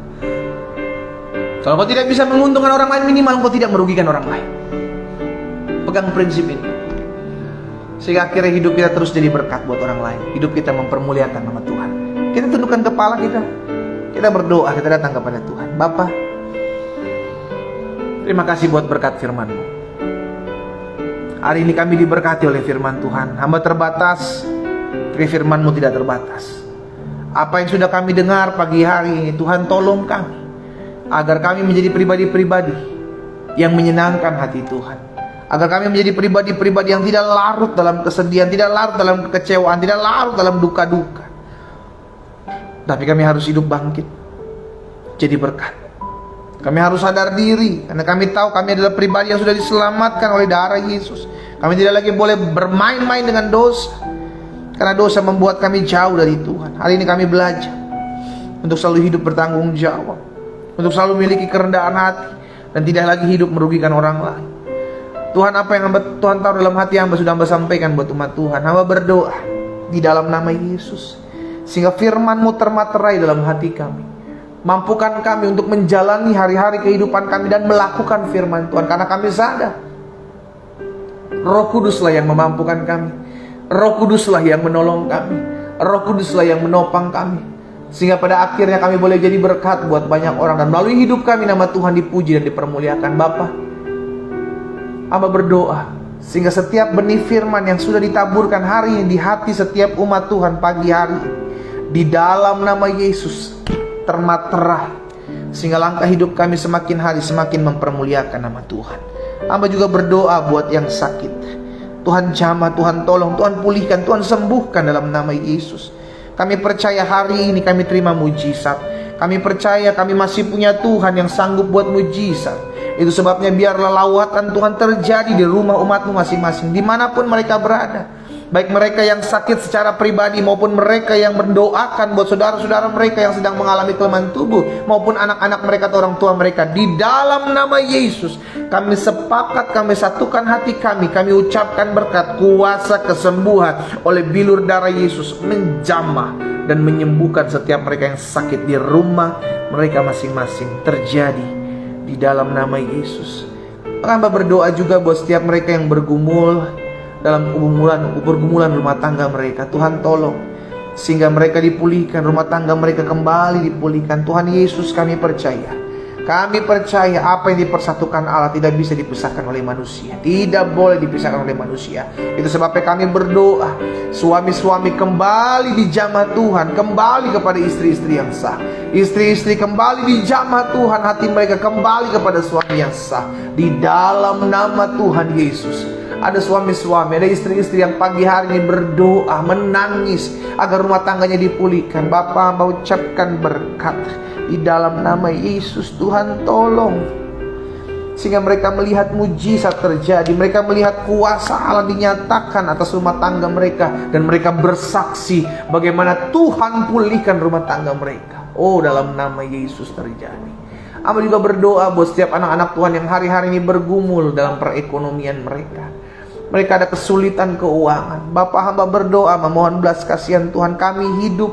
Kalau kau tidak bisa menguntungkan orang lain, minimal kau tidak merugikan orang lain. Pegang prinsip ini, sehingga akhirnya hidup kita terus jadi berkat buat orang lain. Hidup kita mempermuliakan nama Tuhan. Kita tundukkan kepala kita, kita berdoa, kita datang kepada Tuhan. Bapa, terima kasih buat berkat firman-Mu. Hari ini kami diberkati oleh firman Tuhan. Hamba terbatas, tapi firman-Mu tidak terbatas. Apa yang sudah kami dengar pagi hari ini, Tuhan tolong kami, agar kami menjadi pribadi-pribadi yang menyenangkan hati Tuhan. Agar kami menjadi pribadi-pribadi yang tidak larut dalam kesedihan, tidak larut dalam kekecewaan, tidak larut dalam duka-duka. Tapi kami harus hidup bangkit, jadi berkat. Kami harus sadar diri, karena kami tahu kami adalah pribadi yang sudah diselamatkan oleh darah Yesus. Kami tidak lagi boleh bermain-main dengan dosa, karena dosa membuat kami jauh dari Tuhan. Hari ini kami belajar untuk selalu hidup bertanggung jawab, untuk selalu memiliki kerendahan hati, dan tidak lagi hidup merugikan orang lain. Tuhan, apa yang Tuhan tahu dalam hati hamba sudah hamba sampaikan buat umat Tuhan. Hamba berdoa di dalam nama Yesus, sehingga firman-Mu termaterai dalam hati kami. Mampukan kami untuk menjalani hari-hari kehidupan kami dan melakukan firman Tuhan, karena kami sadar Roh Kuduslah yang memampukan kami. Roh Kuduslah yang menolong kami. Roh Kuduslah yang menopang kami, sehingga pada akhirnya kami boleh jadi berkat buat banyak orang, dan melalui hidup kami nama Tuhan dipuji dan dipermuliakan. Bapa, hamba berdoa sehingga setiap benih firman yang sudah ditaburkan hari ini di hati setiap umat Tuhan pagi hari ini, di dalam nama Yesus termaterai, sehingga langkah hidup kami semakin hari semakin mempermuliakan nama Tuhan. Hamba juga berdoa buat yang sakit, Tuhan jamah, Tuhan tolong, Tuhan pulihkan, Tuhan sembuhkan dalam nama Yesus. Kami percaya hari ini kami terima mujizat. Kami percaya kami masih punya Tuhan yang sanggup buat mujizat. Itu sebabnya biarlah lawatan Tuhan terjadi di rumah umat-Mu masing-masing, dimanapun mereka berada. Baik mereka yang sakit secara pribadi maupun mereka yang mendoakan buat saudara-saudara mereka yang sedang mengalami kelemahan tubuh, maupun anak-anak mereka atau orang tua mereka. Di dalam nama Yesus, kami sepakat, kami satukan hati kami ucapkan berkat kuasa kesembuhan oleh bilur darah Yesus menjamah dan menyembuhkan setiap mereka yang sakit di rumah mereka masing-masing. Terjadi di dalam nama Yesus. Hamba berdoa juga buat setiap mereka yang bergumul dalam pergumulan rumah tangga mereka. Tuhan tolong sehingga mereka dipulihkan, rumah tangga mereka kembali dipulihkan. Tuhan Yesus, kami percaya apa yang dipersatukan Allah tidak bisa dipisahkan oleh manusia, tidak boleh dipisahkan oleh manusia. Itu sebabnya kami berdoa, suami-suami kembali dijamah Tuhan, kembali kepada istri-istri yang sah. Istri-istri kembali dijamah Tuhan, hati mereka kembali kepada suami yang sah. Di dalam nama Tuhan Yesus. Ada suami-suami, ada istri-istri yang pagi hari ini berdoa, menangis agar rumah tangganya dipulihkan. Bapa, mau ucapkan berkat di dalam nama Yesus. Tuhan tolong sehingga mereka melihat mujizat terjadi, mereka melihat kuasa Allah dinyatakan atas rumah tangga mereka, dan mereka bersaksi bagaimana Tuhan pulihkan rumah tangga mereka. Oh, dalam nama Yesus terjadi. Hamba juga berdoa buat setiap anak-anak Tuhan yang hari-hari ini bergumul dalam perekonomian mereka. Mereka ada kesulitan keuangan. Bapak, hamba berdoa memohon belas kasihan Tuhan. Kami hidup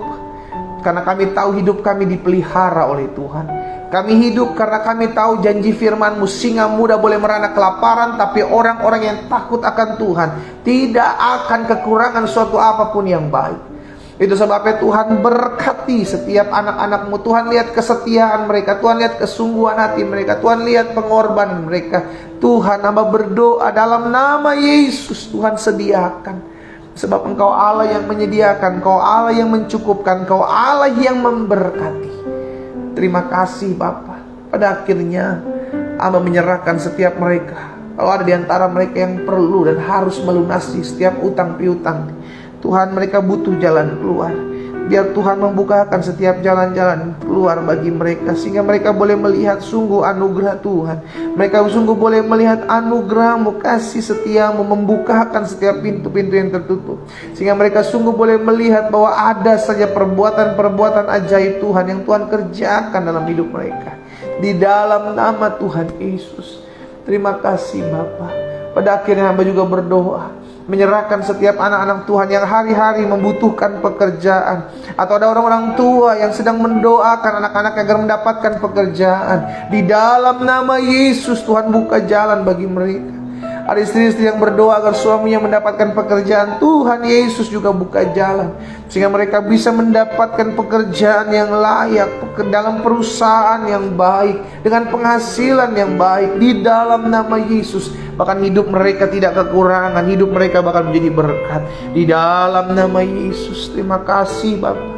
karena kami tahu hidup kami dipelihara oleh Tuhan. Kami hidup karena kami tahu janji firman-Mu, singa muda boleh merana kelaparan, tapi orang-orang yang takut akan Tuhan tidak akan kekurangan suatu apapun yang baik. Itu sebabnya Tuhan berkati setiap anak-anak-Mu. Tuhan lihat kesetiaan mereka, Tuhan lihat kesungguhan hati mereka, Tuhan lihat pengorbanan mereka. Tuhan, hamba berdoa dalam nama Yesus, Tuhan sediakan. Sebab Engkau Allah yang menyediakan, Engkau Allah yang mencukupkan, Engkau Allah yang memberkati. Terima kasih Bapa. Pada akhirnya hamba menyerahkan setiap mereka. Kalau ada di antara mereka yang perlu dan harus melunasi setiap utang piutang, Tuhan, mereka butuh jalan keluar. Biar Tuhan membukakan setiap jalan-jalan keluar bagi mereka, sehingga mereka boleh melihat sungguh anugerah Tuhan. Mereka sungguh boleh melihat anugerah-Mu, kasih setia-Mu membukakan setiap pintu-pintu yang tertutup, sehingga mereka sungguh boleh melihat bahwa ada saja perbuatan-perbuatan ajaib Tuhan yang Tuhan kerjakan dalam hidup mereka. Di dalam nama Tuhan Yesus. Terima kasih Bapa. Pada akhirnya hamba juga berdoa, menyerahkan setiap anak-anak Tuhan yang hari-hari membutuhkan pekerjaan, atau ada orang-orang tua yang sedang mendoakan anak-anak agar mendapatkan pekerjaan. Di dalam nama Yesus, Tuhan buka jalan bagi mereka. Ada istri-istri yang berdoa agar suaminya mendapatkan pekerjaan. Tuhan Yesus juga buka jalan sehingga mereka bisa mendapatkan pekerjaan yang layak, dalam perusahaan yang baik, dengan penghasilan yang baik. Di dalam nama Yesus, bahkan hidup mereka tidak kekurangan, hidup mereka bakal menjadi berkat. Di dalam nama Yesus. Terima kasih Bapak.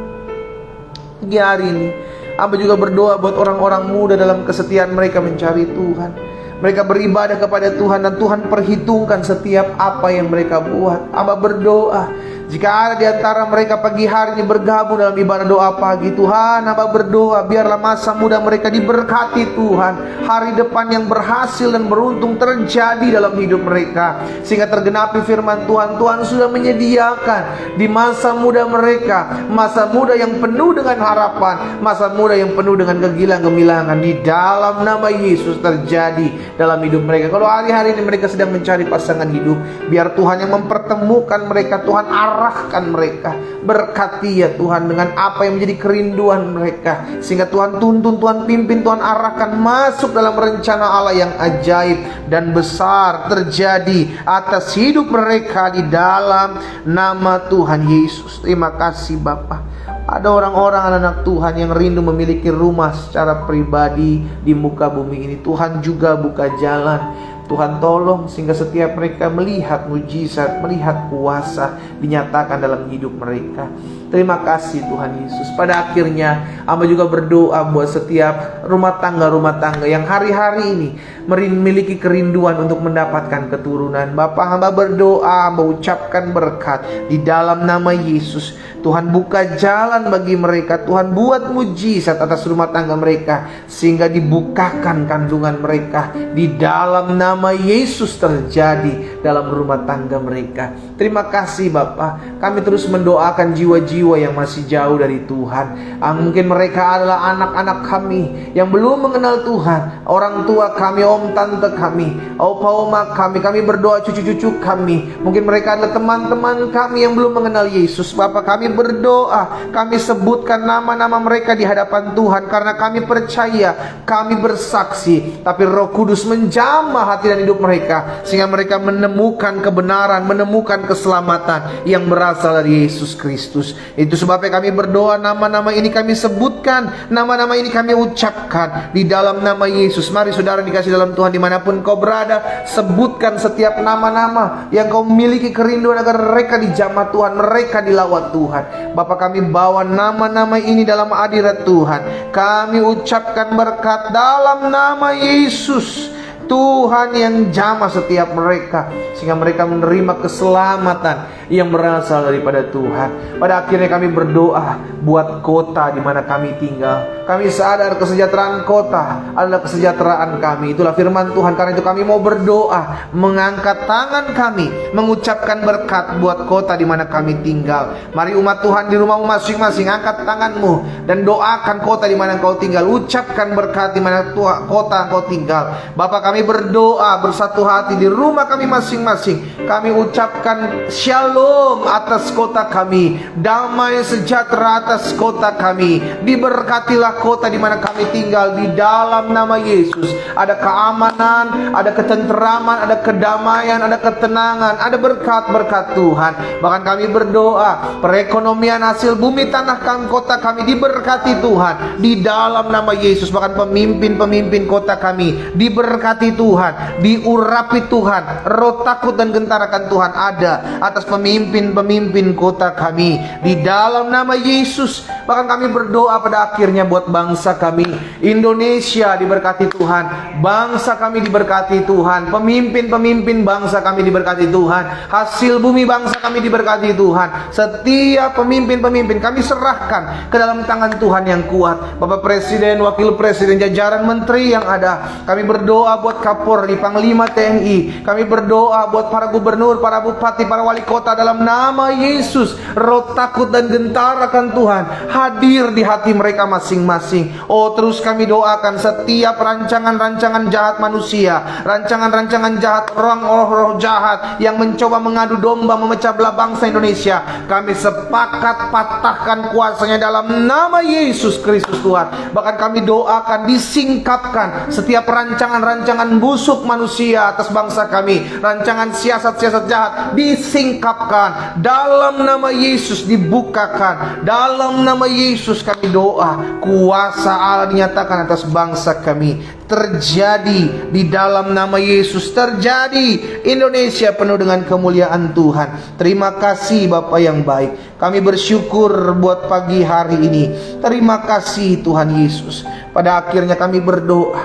Di hari ini hamba juga berdoa buat orang-orang muda dalam kesetiaan mereka mencari Tuhan. Mereka beribadah kepada Tuhan dan Tuhan perhitungkan setiap apa yang mereka buat. Hamba berdoa, jika ada di antara mereka pagi hari ini bergabung dalam ibadah doa pagi, Tuhan, hamba berdoa biarlah masa muda mereka diberkati Tuhan. Hari depan yang berhasil dan beruntung terjadi dalam hidup mereka, sehingga tergenapi firman Tuhan. Tuhan sudah menyediakan di masa muda mereka, masa muda yang penuh dengan harapan, masa muda yang penuh dengan kegilang-gemilangan. Di dalam nama Yesus terjadi dalam hidup mereka. Kalau hari-hari ini mereka sedang mencari pasangan hidup, biar Tuhan yang mempertemukan mereka. Tuhan arahkan mereka, berkati ya Tuhan dengan apa yang menjadi kerinduan mereka, sehingga Tuhan tuntun, Tuhan pimpin, Tuhan arahkan masuk dalam rencana Allah yang ajaib dan besar terjadi atas hidup mereka di dalam nama Tuhan Yesus. Terima kasih Bapa. Ada orang-orang anak Tuhan yang rindu memiliki rumah secara pribadi di muka bumi ini. Tuhan juga buka jalan. Tuhan tolong sehingga setiap mereka melihat mujizat, melihat kuasa dinyatakan dalam hidup mereka. Terima kasih Tuhan Yesus. Pada akhirnya hamba juga berdoa buat setiap rumah tangga yang hari-hari ini memiliki kerinduan untuk mendapatkan keturunan. Bapa, hamba berdoa, hamba ucapkan berkat di dalam nama Yesus. Tuhan buka jalan bagi mereka. Tuhan buat mujizat atas rumah tangga mereka, sehingga dibukakan kandungan mereka. Di dalam nama Yesus terjadi dalam rumah tangga mereka. Terima kasih Bapa. Kami terus mendoakan jiwa-jiwa yang masih jauh dari Tuhan. Mungkin mereka adalah anak-anak kami yang belum mengenal Tuhan, orang tua kami, om tante kami, opa oma kami berdoa cucu-cucu kami. Mungkin mereka adalah teman-teman kami yang belum mengenal Yesus. Bapa, kami berdoa, kami sebutkan nama-nama mereka di hadapan Tuhan, karena kami percaya, kami bersaksi, tapi Roh Kudus menjamah hati dan hidup mereka, sehingga mereka menemukan kebenaran, menemukan keselamatan yang berasal dari Yesus Kristus. Itu sebabnya kami berdoa, nama-nama ini kami sebutkan, nama-nama ini kami ucapkan di dalam nama Yesus. Mari saudara dikasih dalam Tuhan, dimanapun kau berada, sebutkan setiap nama-nama yang kau miliki kerinduan agar mereka dijamah Tuhan, mereka dilawat Tuhan. Bapak, kami bawa nama-nama ini dalam hadirat Tuhan. Kami ucapkan berkat dalam nama Yesus. Tuhan yang jamah setiap mereka, sehingga mereka menerima keselamatan yang berasal daripada Tuhan. Pada akhirnya kami berdoa buat kota di mana kami tinggal. Kami sadar kesejahteraan kota adalah kesejahteraan kami. Itulah firman Tuhan. Karena itu kami mau berdoa, mengangkat tangan kami, mengucapkan berkat buat kota di mana kami tinggal. Mari umat Tuhan di rumahmu masing-masing, angkat tanganmu dan doakan kota di mana kau tinggal. Ucapkan berkat di mana kota kau tinggal. Bapak, kami berdoa bersatu hati di rumah kami masing-masing. Kami ucapkan shalom atas kota kami, damai sejahtera atas kota kami. Diberkatilah kota di mana kami tinggal di dalam nama Yesus. Ada keamanan, ada ketenteraman, ada kedamaian, ada ketenangan, ada berkat-berkat Tuhan. Bahkan kami berdoa perekonomian hasil bumi tanah kami, kota kami diberkati Tuhan di dalam nama Yesus. Bahkan pemimpin-pemimpin kota kami diberkati Tuhan, diurapi Tuhan. Roh takut dan gentar akan Tuhan ada atas pemimpin-pemimpin kota kami di dalam nama Yesus. Bahkan kami berdoa pada akhirnya buat bangsa kami, Indonesia diberkati Tuhan. Bangsa kami diberkati Tuhan. Pemimpin-pemimpin bangsa kami diberkati Tuhan. Hasil bumi bangsa kami diberkati Tuhan. Setiap pemimpin-pemimpin kami serahkan ke dalam tangan Tuhan yang kuat. Bapak Presiden, Wakil Presiden, jajaran menteri yang ada, kami berdoa buat Kapolri, Panglima TNI. Kami berdoa buat para gubernur, para bupati, para wali kota dalam nama Yesus. Roh takut dan gentar akan Tuhan hadir di hati mereka masing-masing. Oh, terus kami doakan setiap rancangan-rancangan jahat manusia, rancangan-rancangan jahat roh-roh jahat yang mencoba mengadu domba memecah belah bangsa Indonesia, kami sepakat patahkan kuasanya dalam nama Yesus Kristus Tuhan. Bahkan kami doakan disingkapkan setiap rancangan-rancangan busuk manusia atas bangsa kami, rancangan siasat-siasat jahat disingkapkan dalam nama Yesus, dibukakan dalam nama Yesus. Kami doa kuasa Allah dinyatakan atas bangsa kami, terjadi di dalam nama Yesus. Terjadi Indonesia penuh dengan kemuliaan Tuhan. Terima kasih Bapa yang baik. Kami bersyukur buat pagi hari ini. Terima kasih Tuhan Yesus. Pada akhirnya kami berdoa,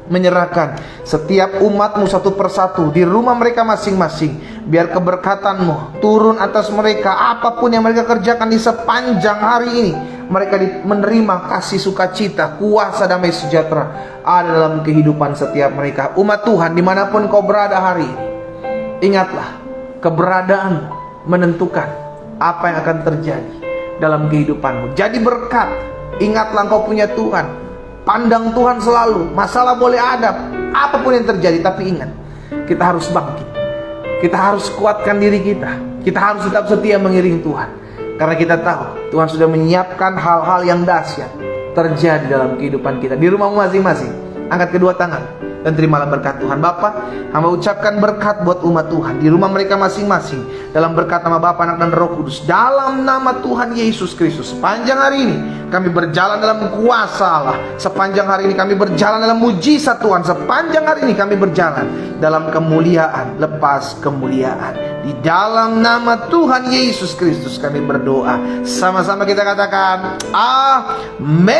menyerahkan setiap umatmu satu persatu di rumah mereka masing-masing. Biar keberkatanmu turun atas mereka. Apapun yang mereka kerjakan di sepanjang hari ini, mereka menerima kasih sukacita, kuasa damai sejahtera ada dalam kehidupan setiap mereka. Umat Tuhan dimanapun kau berada hari ini, ingatlah keberadaanmu menentukan apa yang akan terjadi dalam kehidupanmu. Jadi berkat. Ingatlah kau punya Tuhan. Pandang Tuhan selalu. Masalah boleh ada, apapun yang terjadi, tapi ingat, kita harus bangkit. Kita harus kuatkan diri kita. Kita harus tetap setia mengiring Tuhan. Karena kita tahu Tuhan sudah menyiapkan hal-hal yang dahsyat terjadi dalam kehidupan kita. Di rumahmu masing-masing, angkat kedua tangan dan terimalah berkat Tuhan. Bapa, hamba ucapkan berkat buat umat Tuhan di rumah mereka masing-masing, dalam berkat nama Bapa, Anak dan Roh Kudus, dalam nama Tuhan Yesus Kristus. Sepanjang hari ini kami berjalan dalam kuasa Allah. Sepanjang hari ini kami berjalan dalam mujizat Tuhan. Sepanjang hari ini kami berjalan dalam kemuliaan lepas kemuliaan. Di dalam nama Tuhan Yesus Kristus kami berdoa. Sama-sama kita katakan amin.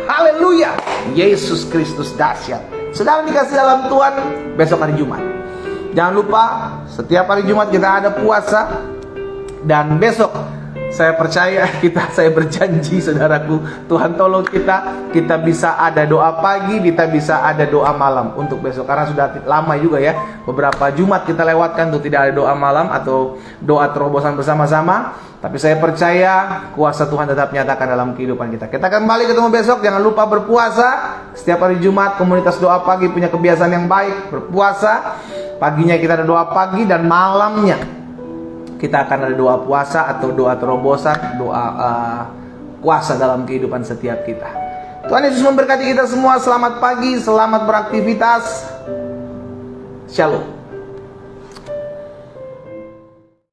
Haleluya. Yesus Kristus dahsyat. Saudara dikasih dalam Tuhan, besok hari Jumat, jangan lupa setiap hari Jumat kita ada puasa. Dan besok saya percaya, saya berjanji saudaraku, Tuhan tolong kita bisa ada doa pagi, kita bisa ada doa malam untuk besok. Karena sudah lama juga ya, beberapa Jumat kita lewatkan tuh tidak ada doa malam atau doa terobosan bersama-sama. Tapi saya percaya kuasa Tuhan tetap nyatakan dalam kehidupan kita. Kita kembali ketemu besok, jangan lupa berpuasa. Setiap hari Jumat komunitas doa pagi punya kebiasaan yang baik, berpuasa. Paginya kita ada doa pagi dan malamnya kita akan ada doa puasa atau doa terobosan, doa kuasa dalam kehidupan setiap kita. Tuhan Yesus memberkati kita semua. Selamat pagi, selamat beraktivitas. Shalom.